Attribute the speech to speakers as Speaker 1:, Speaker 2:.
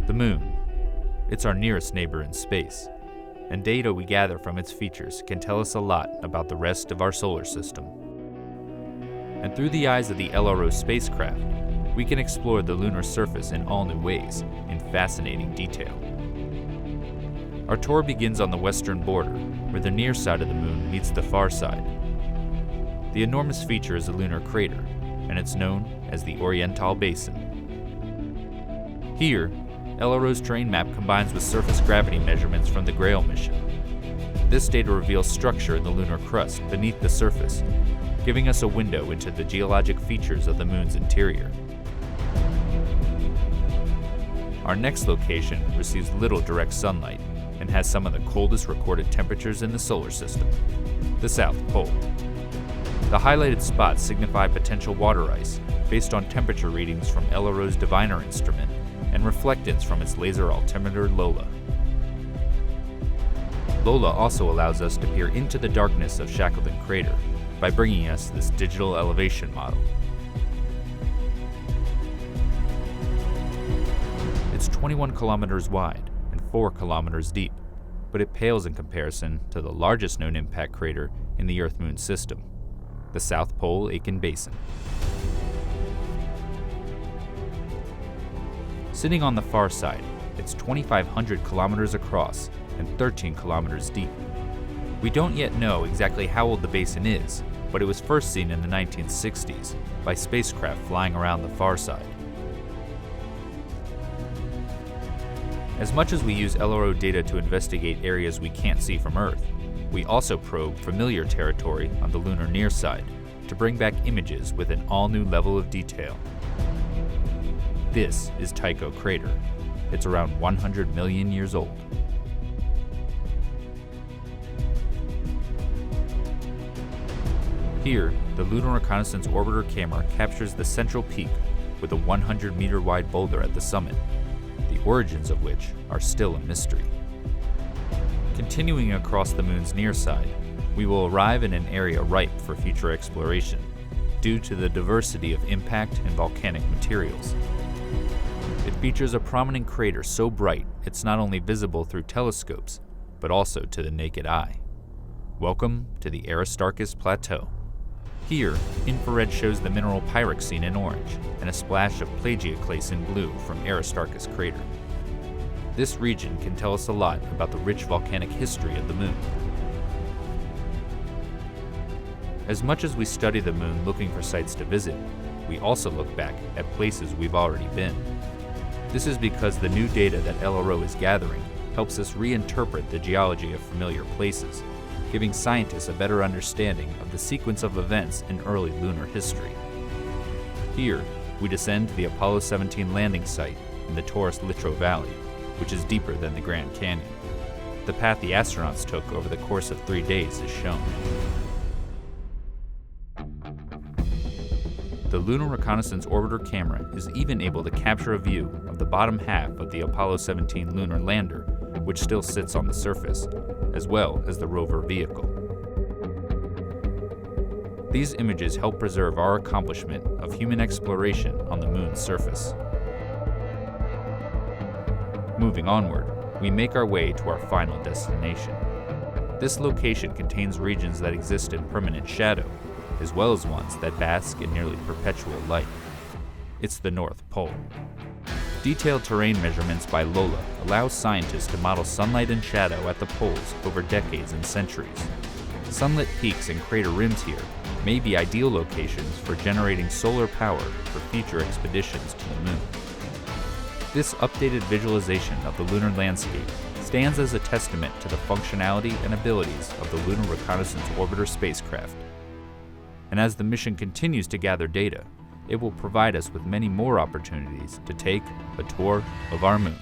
Speaker 1: The Moon. It's our nearest neighbor in space, and data we gather from its features can tell us a lot about the rest of our solar system. And through the eyes of the LRO spacecraft, we can explore the lunar surface in all new ways, in fascinating detail. Our tour begins on the western border, where the near side of the Moon meets the far side. The enormous feature is a lunar crater, and it's known as the Oriental Basin. Here, LRO's terrain map combines with surface gravity measurements from the Grail mission. This data reveals structure in the lunar crust beneath the surface, giving us a window into the geologic features of the Moon's interior. Our next location receives little direct sunlight and has some of the coldest recorded temperatures in the solar system, the South Pole. The highlighted spots signify potential water ice based on temperature readings from LRO's Diviner instrument and reflectance from its laser altimeter LOLA. LOLA also allows us to peer into the darkness of Shackleton Crater by bringing us this digital elevation model. It's 21 kilometers wide and 4 kilometers deep, but it pales in comparison to the largest known impact crater in the Earth-Moon system, the South Pole Aitken Basin. Sitting on the far side, it's 2,500 kilometers across and 13 kilometers deep. We don't yet know exactly how old the basin is, but it was first seen in the 1960s by spacecraft flying around the far side. As much as we use LRO data to investigate areas we can't see from Earth, we also probe familiar territory on the lunar near side to bring back images with an all-new level of detail. This is Tycho Crater. It's around 100 million years old. Here, the Lunar Reconnaissance Orbiter camera captures the central peak with a 100-meter wide boulder at the summit, the origins of which are still a mystery. Continuing across the Moon's near side, we will arrive in an area ripe for future exploration due to the diversity of impact and volcanic materials. It features a prominent crater so bright it's not only visible through telescopes, but also to the naked eye. Welcome to the Aristarchus Plateau. Here, infrared shows the mineral pyroxene in orange and a splash of plagioclase in blue from Aristarchus Crater. This region can tell us a lot about the rich volcanic history of the Moon. As much as we study the Moon looking for sites to visit, we also look back at places we've already been. This is because the new data that LRO is gathering helps us reinterpret the geology of familiar places, giving scientists a better understanding of the sequence of events in early lunar history. Here, we descend to the Apollo 17 landing site in the Taurus-Littrow Valley, which is deeper than the Grand Canyon. The path the astronauts took over the course of 3 days is shown. The Lunar Reconnaissance Orbiter camera is even able to capture a view of the bottom half of the Apollo 17 lunar lander, which still sits on the surface, as well as the rover vehicle. These images help preserve our accomplishment of human exploration on the Moon's surface. Moving onward, we make our way to our final destination. This location contains regions that exist in permanent shadow, as well as ones that bask in nearly perpetual light. It's the North Pole. Detailed terrain measurements by LOLA allow scientists to model sunlight and shadow at the poles over decades and centuries. Sunlit peaks and crater rims here may be ideal locations for generating solar power for future expeditions to the Moon. This updated visualization of the lunar landscape stands as a testament to the functionality and abilities of the Lunar Reconnaissance Orbiter spacecraft. And as the mission continues to gather data, it will provide us with many more opportunities to take a tour of our Moon.